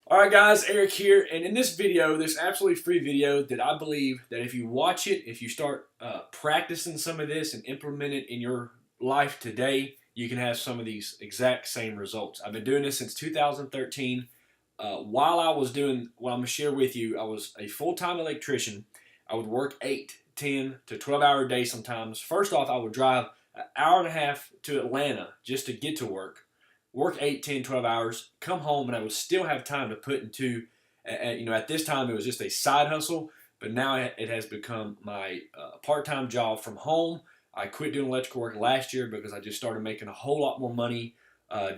Alright guys, Eric here, and in this video, this absolutely free video that I believe that if you watch it, if you start practicing some of this and implement it in your life today, you can have some of these exact same results. I've been doing this since 2013. While I was doing what I'm going to share with you, I was a full-time electrician. I would work 8, 10 to 12-hour days sometimes. First off, I would drive an hour and a half to Atlanta just to get to work 8, 10, 12 hours, come home, and I would still have time to put into, at this time it was just a side hustle, but now it has become my part-time job from home. I quit doing electrical work last year because I just started making a whole lot more money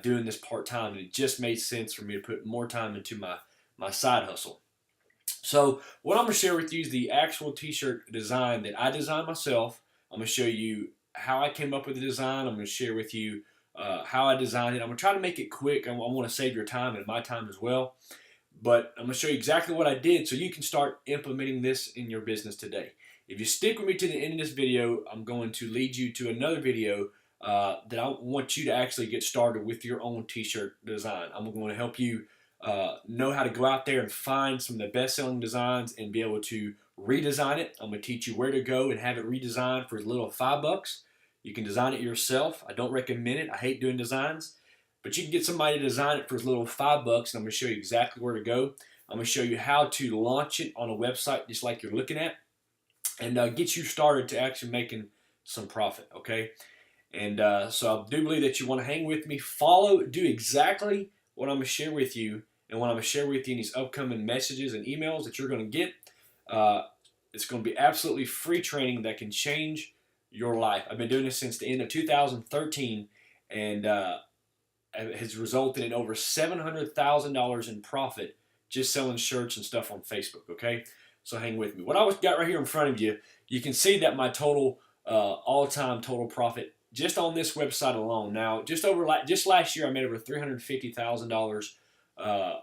doing this part-time, and it just made sense for me to put more time into my side hustle. So what I'm going to share with you is the actual t-shirt design that I designed myself. I'm going to show you how I came up with the design. I'm going to share with you how I designed it. I'm going to try to make it quick. I want to save your time and my time as well. But I'm going to show you exactly what I did so you can start implementing this in your business today. If you stick with me to the end of this video, I'm going to lead you to another video that I want you to actually get started with your own t-shirt design. I'm going to help you know how to go out there and find some of the best-selling designs and be able to redesign it. I'm going to teach you where to go and have it redesigned for as little as $5. You can design it yourself. I don't recommend it. I hate doing designs. But you can get somebody to design it for as little as $5, and I'm going to show you exactly where to go. I'm going to show you how to launch it on a website just like you're looking at, and get you started to actually making some profit, okay? And so I do believe that you want to hang with me, do exactly what I'm going to share with you, and what I'm going to share with you in these upcoming messages and emails that you're going to get. It's going to be absolutely free training that can change your life. I've been doing this since the end of 2013, and it has resulted in over $700,000 in profit just selling shirts and stuff on Facebook, okay? So hang with me. What I got right here in front of you, you can see that my total, all-time total profit just on this website alone. Now, just last year, I made over $350,000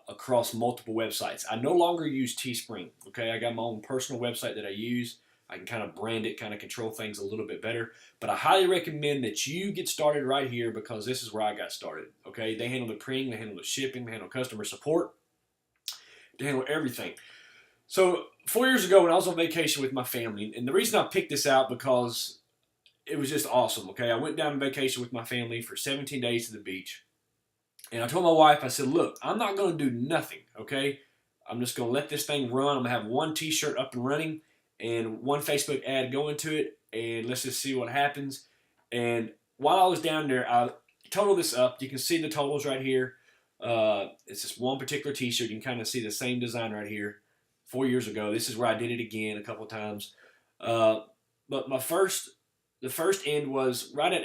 across multiple websites. I no longer use Teespring, okay? I got my own personal website that I use. I can kind of brand it, kind of control things a little bit better. But I highly recommend that you get started right here because this is where I got started. Okay, they handle the printing, they handle the shipping, they handle customer support, they handle everything. So 4 years ago when I was on vacation with my family, and the reason I picked this out because it was just awesome. Okay, I went down on vacation with my family for 17 days to the beach. And I told my wife, I said, look, I'm not going to do nothing, okay? I'm just going to let this thing run. I'm going to have one t-shirt up and running and one Facebook ad go into it, and let's just see what happens. And while I was down there, I totaled this up. You can see the totals right here. It's just one particular t-shirt. You can kind of see the same design right here 4 years ago. This is where I did it again a couple of times. But the first end was right at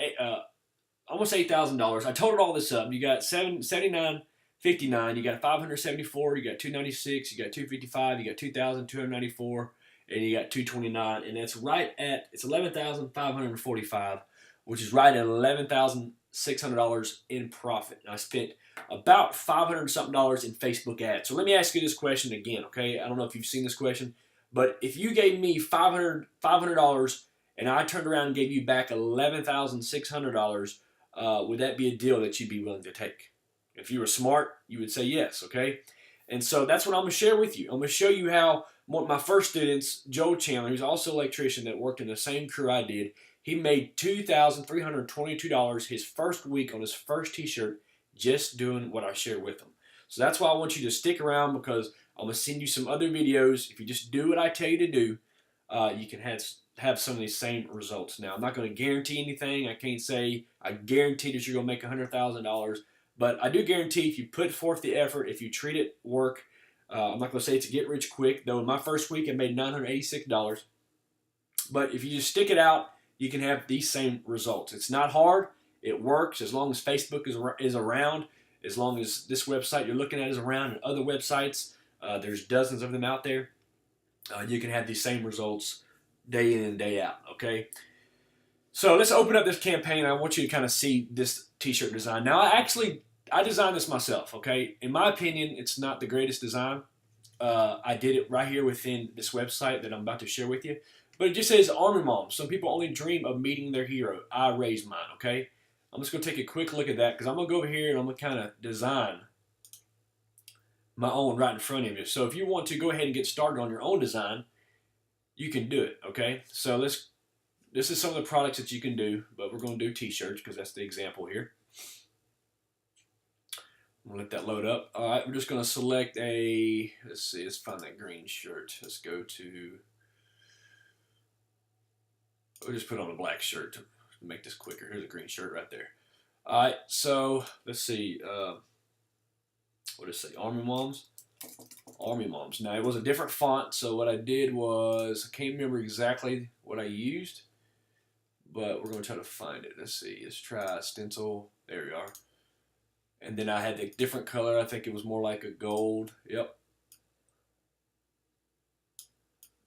almost $8,000. I totaled all this up. You got $79.59. You got $574. You got $296. You got $255. You got $2,294. And you got $229, and that's right at, it's $11,545, which is right at $11,600 in profit. And I spent about $500 something in Facebook ads. So let me ask you this question again, okay? I don't know if you've seen this question, but if you gave me $500 and I turned around and gave you back $11,600, would that be a deal that you'd be willing to take? If you were smart, you would say yes, okay? And so that's what I'm going to share with you. I'm going to show you how one of my first students, Joe Chandler, who's also an electrician that worked in the same crew I did, he made $2,322 his first week on his first t-shirt just doing what I shared with him. So that's why I want you to stick around, because I'm going to send you some other videos. If you just do what I tell you to do, you can have some of these same results. Now, I'm not going to guarantee anything. I can't say I guarantee that you're going to make $100,000. But I do guarantee if you put forth the effort, if you treat it work, I'm not going to say it's a get rich quick, though in my first week I made $986. But if you just stick it out, you can have these same results. It's not hard. It works as long as Facebook is around, as long as this website you're looking at is around, and other websites. There's dozens of them out there. You can have these same results day in and day out, okay? So let's open up this campaign. I want you to kind of see this t-shirt design. Now, I designed this myself, okay? In my opinion, it's not the greatest design. I did it right here within this website that I'm about to share with you. But it just says Army Mom. Some people only dream of meeting their hero. I raised mine, okay? I'm just going to take a quick look at that because I'm going to go over here and I'm going to kind of design my own right in front of you. So if you want to go ahead and get started on your own design, you can do it, okay? So this is some of the products that you can do, but we're going to do t-shirts because that's the example here. I'm going to let that load up. All right, we're just going to select a, let's see, let's find that green shirt. Let's go to, we'll just put on a black shirt to make this quicker. Here's a green shirt right there. All right, so let's see, what does it say, Army Moms? Army Moms. Now, it was a different font, so what I did was, I can't remember exactly what I used, but we're going to try to find it. Let's see, let's try stencil. There we are. And then I had the different color. I think it was more like a gold. Yep.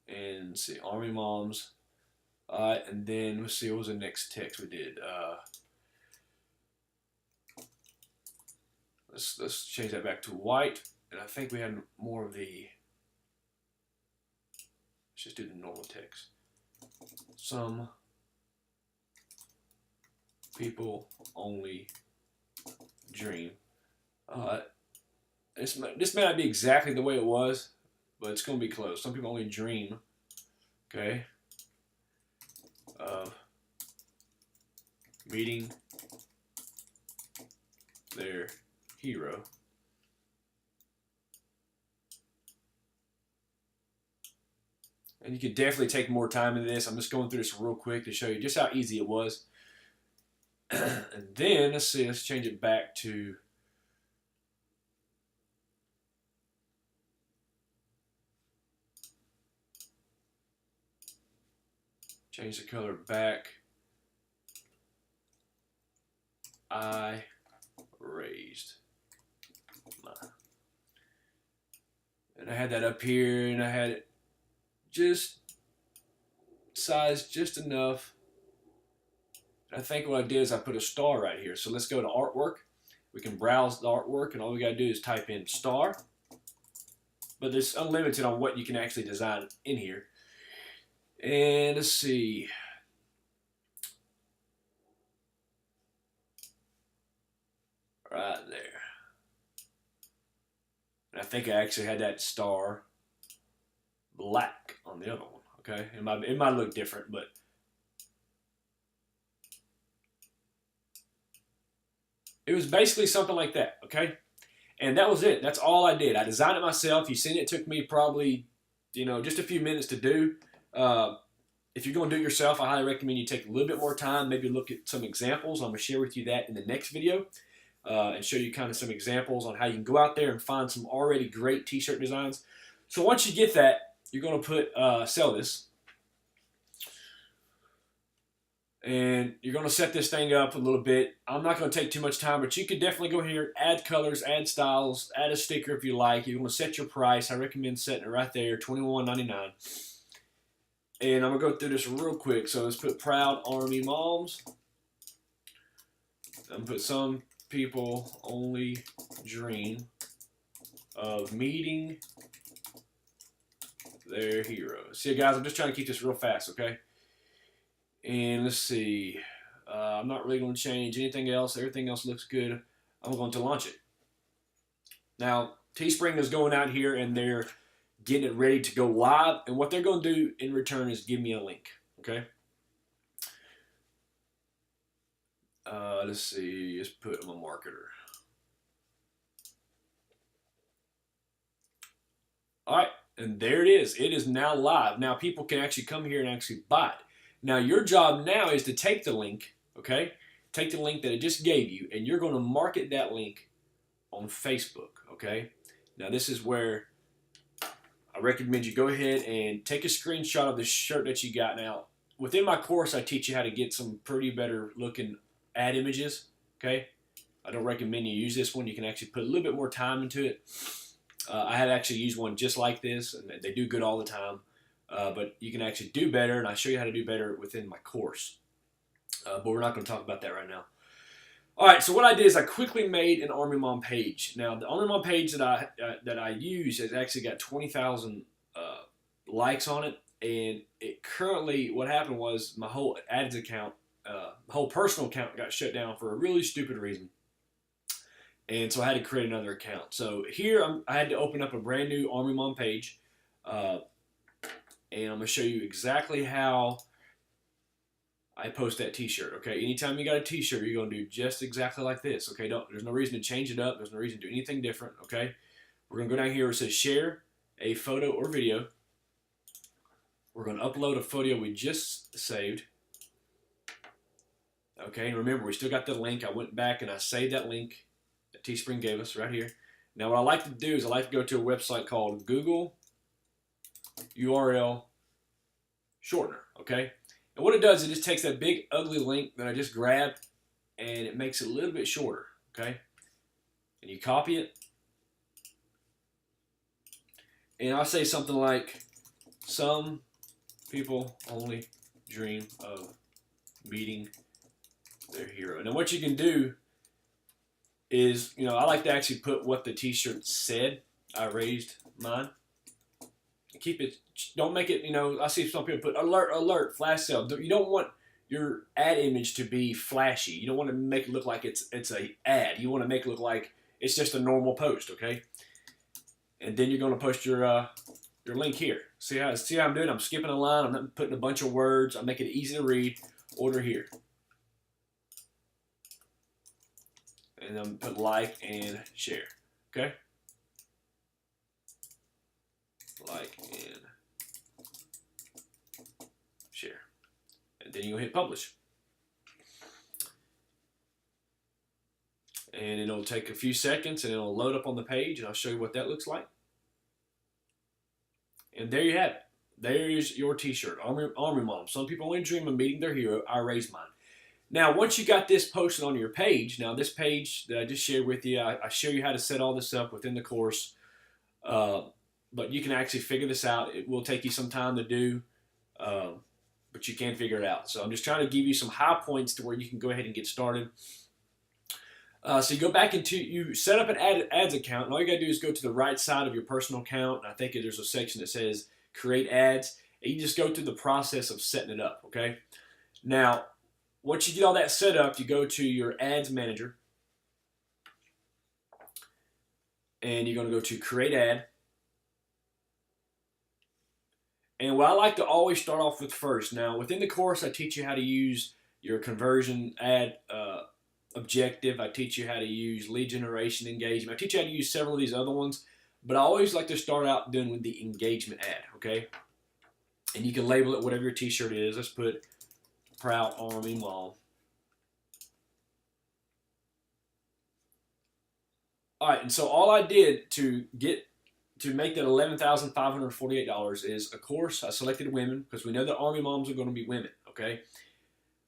And let's see, Army Moms. All right, and then let's see, what was the next text we did? Let's change that back to white. And I think we had more of the, let's just do the normal text. Some people only dream. This may not be exactly the way it was, but it's going to be close. Some people only dream, okay, of meeting their hero. And you could definitely take more time into this. I'm just going through this real quick to show you just how easy it was. And then, let's see, let's change it back to, change the color back. I raised my, and I had that up here, and I had it just sized just enough. I think what I did is I put a star right here. So let's go to artwork. We can browse the artwork, and all we got to do is type in star. But there's unlimited on what you can actually design in here. And let's see. Right there. And I think I actually had that star black on the other one. Okay, it might look different, but it was basically something like that. Okay, and that was it. That's all I did. I designed it myself. You seen it took me probably, just a few minutes to do. If you're going to do it yourself, I highly recommend you take a little bit more time. Maybe look at some examples. I'm going to share with you that in the next video. And show you kind of some examples on how you can go out there and find some already great t-shirt designs. So once you get that, you're going to put sell this, and you're going to set this thing up a little bit. I'm not going to take too much time, but you could definitely go here, add colors, add styles, add a sticker if you like. You're going to set your price. I recommend setting it right there, $21.99. And I'm going to go through this real quick. So let's put Proud Army Moms. I'm going to put some people only dream of meeting their heroes. See, guys, I'm just trying to keep this real fast, okay? And let's see. I'm not really going to change anything else. Everything else looks good. I'm going to launch it. Now, Teespring is going out here, and they're getting it ready to go live. And what they're going to do in return is give me a link, okay? Let's see. Let's put my marketer. All right. And there it is. It is now live. Now people can actually come here and actually buy it. Now your job now is to take the link, okay? Take the link that it just gave you, and you're going to market that link on Facebook, okay? Now this is where I recommend you go ahead and take a screenshot of the shirt that you got. Now within my course, I teach you how to get some pretty better looking ad images, okay? I don't recommend you use this one. You can actually put a little bit more time into it. I have actually used one just like this, and they do good all the time. But you can actually do better, and I show you how to do better within my course. But we're not going to talk about that right now. All right, so what I did is I quickly made an Army Mom page. Now, the Army Mom page that I use has actually got 20,000 likes on it, and it currently, what happened was my whole ads account, my whole personal account got shut down for a really stupid reason. And so I had to create another account. So here I had to open up a brand new Army Mom page. And I'm going to show you exactly how I post that t-shirt. Okay, anytime you got a t-shirt, you're going to do just exactly like this. Okay, there's no reason to change it up. There's no reason to do anything different. Okay, we're going to go down here where it says share a photo or video. We're going to upload a photo we just saved. Okay, and remember, we still got the link. I went back and I saved that link that Teespring gave us right here. Now, what I like to do is I like to go to a website called Google URL Shortener. Okay, and what it does, it just takes that big ugly link that I just grabbed and it makes it a little bit shorter. Okay, and you copy it, and I'll say something like, "Some people only dream of meeting their hero." And then what you can do is, I like to actually put what the t-shirt said. I raised mine. Keep it, don't make it, I see some people put alert, alert, flash sale. You don't want your ad image to be flashy. You don't want to make it look like it's a ad. You want to make it look like it's just a normal post, okay? And then you're going to post your link here. See how I'm doing? I'm skipping a line. I'm not putting a bunch of words. I'm making it easy to read. Order here. And then put like and share, okay? Like and share. And then you'll hit publish. And it'll take a few seconds and it'll load up on the page and I'll show you what that looks like. And there you have it. There's your t-shirt, Army Mom. Some people only dream of meeting their hero. I raised mine. Now, once you got this posted on your page, now this page that I just shared with you, I show you how to set all this up within the course. But you can actually figure this out. It will take you some time to do, but you can figure it out. So I'm just trying to give you some high points to where you can go ahead and get started. So you go back you set up an ads account, and all you got to do is go to the right side of your personal account, and I think there's a section that says create ads, and you just go through the process of setting it up, okay? Now, once you get all that set up, you go to your ads manager, and you're going to go to create ad. And what I like to always start off with first, now within the course I teach you how to use your conversion ad objective. I teach you how to use lead generation engagement. I teach you how to use several of these other ones, but I always like to start out doing with the engagement ad, okay? And you can label it whatever your t-shirt is. Let's put Proud Army Mom. All right, and so all I did to make that $11,548 is, of course, I selected women because we know that Army Moms are going to be women, okay?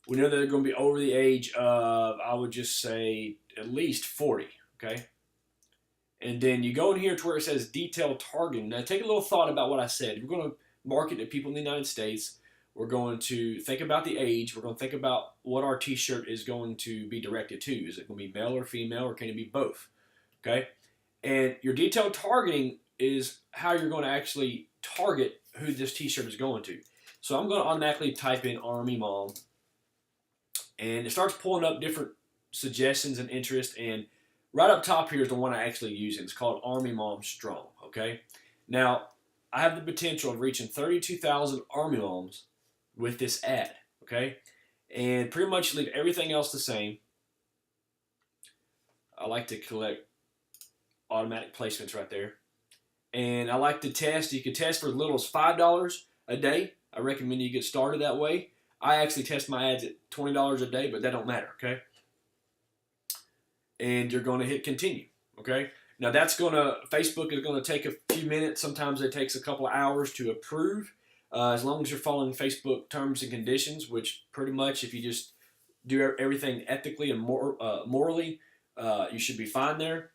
We know that they're going to be over the age of, I would just say, at least 40, okay? And then you go in here to where it says detailed targeting. Now, take a little thought about what I said. We're going to market to people in the United States. We're going to think about the age. We're going to think about what our t-shirt is going to be directed to. Is it going to be male or female, or can it be both? Okay? And your detailed targeting is how you're going to actually target who this t-shirt is going to. So I'm going to automatically type in Army Mom, and it starts pulling up different suggestions and interest, and right up top here is the one I actually use, and it's called Army Mom Strong, okay? Now, I have the potential of reaching 32,000 Army Moms with this ad, okay? And pretty much leave everything else the same. I like to collect automatic placements right there. And I like to test. You can test for as little as $5 a day. I recommend you get started that way. I actually test my ads at $20 a day, but that don't matter, okay? And you're going to hit continue, okay? Now Facebook is going to take a few minutes. Sometimes it takes a couple of hours to approve. As long as you're following Facebook terms and conditions, which pretty much if you just do everything ethically and morally, you should be fine there.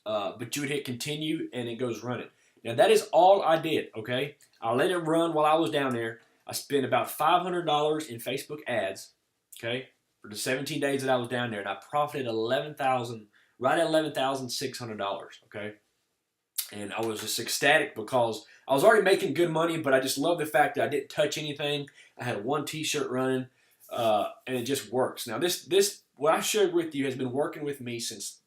But you would hit continue and it goes running. Now that is all I did, okay? I let it run while I was down there. I spent about $500 in Facebook ads, okay, for the 17 days that I was down there, and I profited right at $11,600, okay? And I was just ecstatic because I was already making good money, but I just love the fact that I didn't touch anything. I had one t-shirt running, and it just works. Now this what I shared with you has been working with me since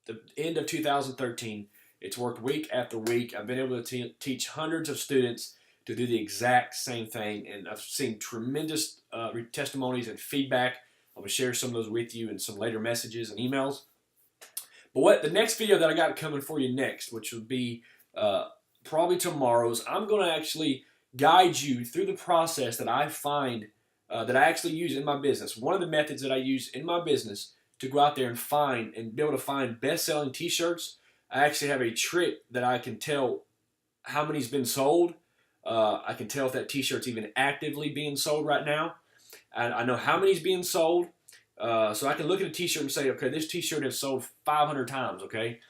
the end of 2013. It's worked week after week. I've been able to teach hundreds of students to do the exact same thing, and I've seen tremendous testimonies and feedback. I'm going to share some of those with you in some later messages and emails. But the next video that I got coming for you next, which will be probably tomorrow's, I'm going to actually guide you through the process that I find that I actually use in my business. One of the methods that I use in my business to go out there and find and be able to find best-selling t-shirts. I actually have a trick that I can tell how many's been sold. I can tell if that t-shirt's even actively being sold right now. I know how many's being sold. So I can look at a t-shirt and say, okay, this t-shirt has sold 500 times, okay?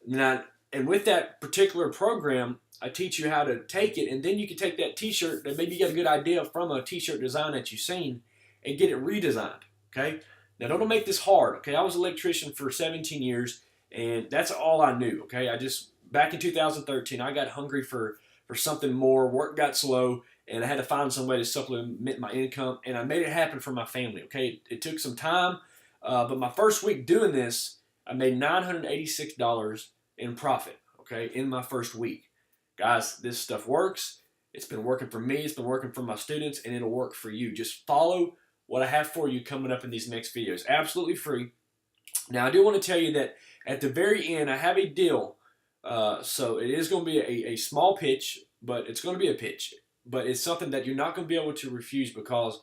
Now, and with that particular program, I teach you how to take it, and then you can take that t-shirt that maybe you got a good idea from a t-shirt design that you've seen and get it redesigned, okay? Now, don't make this hard, okay? I was an electrician for 17 years, and that's all I knew, okay? Back in 2013, I got hungry for something more. Work got slow, and I had to find some way to supplement my income, and I made it happen for my family, okay? It took some time, but my first week doing this, I made $986 in profit, okay, in my first week. Guys, this stuff works. It's been working for me. It's been working for my students, and it'll work for you. Just follow what I have for you coming up in these next videos. Absolutely free. Now, I do want to tell you that at the very end, I have a deal. So it is going to be a small pitch, but it's going to be a pitch. But it's something that you're not going to be able to refuse, because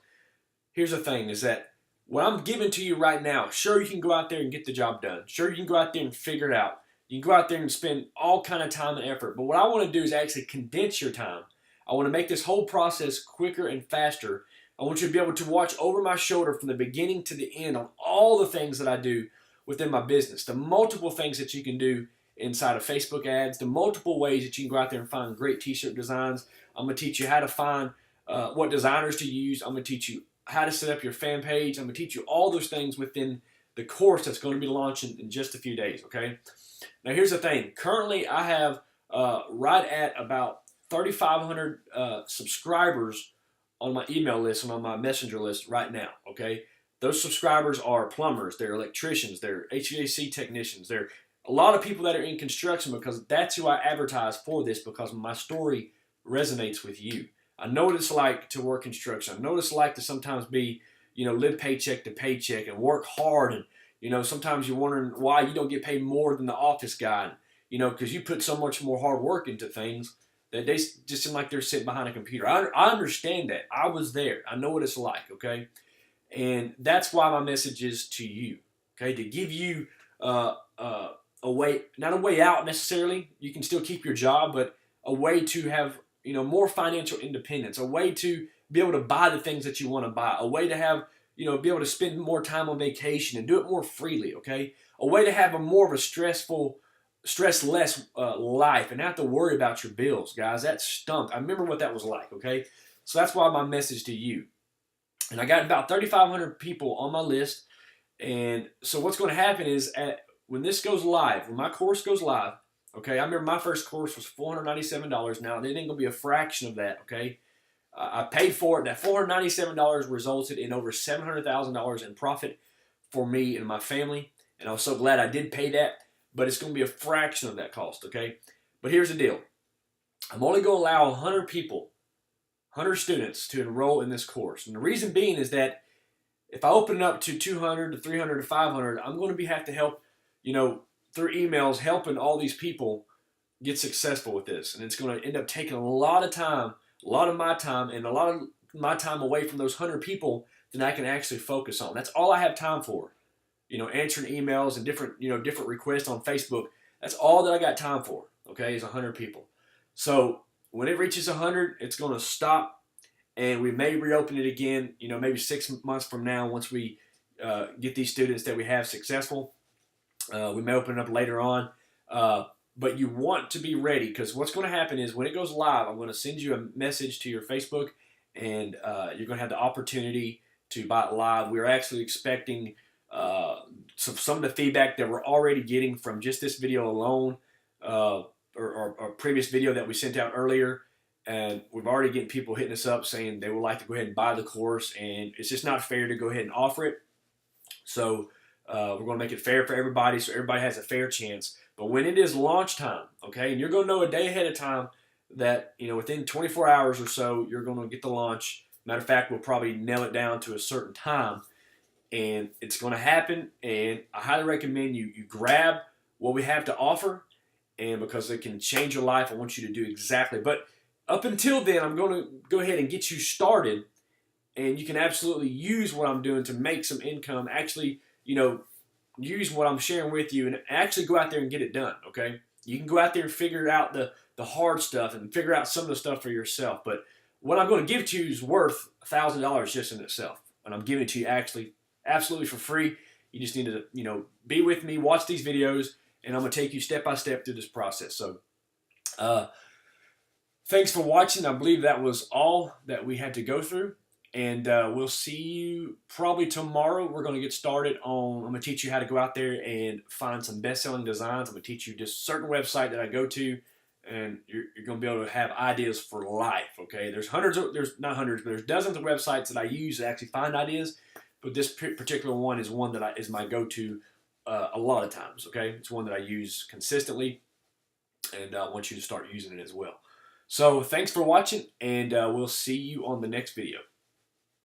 here's the thing, is that what I'm giving to you right now, sure, you can go out there and get the job done. Sure, you can go out there and figure it out. You can go out there and spend all kind of time and effort. But what I want to do is actually condense your time. I want to make this whole process quicker and faster. I want you to be able to watch over my shoulder from the beginning to the end on all the things that I do within my business, the multiple things that you can do inside of Facebook ads, the multiple ways that you can go out there and find great t-shirt designs. I'm going to teach you how to find what designers to use. I'm going to teach you how to set up your fan page. I'm going to teach you all those things within the course that's going to be launching in just a few days, okay? Now, here's the thing. Currently, I have right at about 3,500 subscribers on my email list and on my messenger list right now, okay? Those subscribers are plumbers, they're electricians, they're HVAC technicians, they're a lot of people that are in construction, because that's who I advertise for this, because my story resonates with you. I know what it's like to work construction. I know what it's like to sometimes be, live paycheck to paycheck and work hard, and, sometimes you're wondering why you don't get paid more than the office guy, because you put so much more hard work into things that they just seem like they're sitting behind a computer. I understand that. I was there. I know what it's like, okay? And that's why my message is to you, okay? To give you a way, not a way out necessarily. You can still keep your job, but a way to have, more financial independence, a way to be able to buy the things that you want to buy, a way to have, be able to spend more time on vacation and do it more freely, okay? A way to have more of a stressless life and not have to worry about your bills, guys. That stunk. I remember what that was like, okay? So that's why my message to you. And I got about 3,500 people on my list. And so what's going to happen is when this goes live, when my course goes live, okay, I remember my first course was $497. Now, it ain't going to be a fraction of that, okay? I paid for it. That $497 resulted in over $700,000 in profit for me and my family. And I was so glad I did pay that. But it's going to be a fraction of that cost, okay? But here's the deal. I'm only going to allow 100 people, 100 students to enroll in this course. And the reason being is that if I open it up to 200 to 300 to 500, I'm going to have to help, through emails, helping all these people get successful with this. And it's going to end up taking a lot of time, a lot of my time, and a lot of my time away from those 100 people that I can actually focus on. That's all I have time for. Answering emails and different requests on Facebook. That's all that I got time for, okay, is 100 people. So when it reaches 100, it's going to stop, and we may reopen it again, maybe 6 months from now once we get these students that we have successful. We may open it up later on, but you want to be ready, because what's going to happen is when it goes live, I'm going to send you a message to your Facebook, and you're going to have the opportunity to buy it live. We're actually expecting some of the feedback that we're already getting from just this video alone, or previous video that we sent out earlier, and we've already getting people hitting us up saying they would like to go ahead and buy the course, and it's just not fair to go ahead and offer it. So We're going to make it fair for everybody so everybody has a fair chance. But when it is launch time, okay, and you're going to know a day ahead of time that, within 24 hours or so, you're going to get the launch. Matter of fact, we'll probably nail it down to a certain time, and it's going to happen. And I highly recommend you grab what we have to offer, and because it can change your life, I want you to do exactly. But up until then, I'm going to go ahead and get you started, and you can absolutely use what I'm doing to make some income. Actually, use what I'm sharing with you and actually go out there and get it done, okay? You can go out there and figure out the hard stuff and figure out some of the stuff for yourself. But what I'm going to give to you is worth $1,000 just in itself. And I'm giving it to you actually absolutely for free. You just need to, be with me, watch these videos, and I'm going to take you step by step through this process. So, thanks for watching. I believe that was all that we had to go through. And we'll see you probably tomorrow. We're going to get started on, I'm going to teach you how to go out there and find some best-selling designs. I'm going to teach you just a certain website that I go to, and you're going to be able to have ideas for life, okay? There's not hundreds, but there's dozens of websites that I use to actually find ideas, but this particular one is one that is my go-to a lot of times, okay? It's one that I use consistently, and I want you to start using it as well. So thanks for watching, and we'll see you on the next video.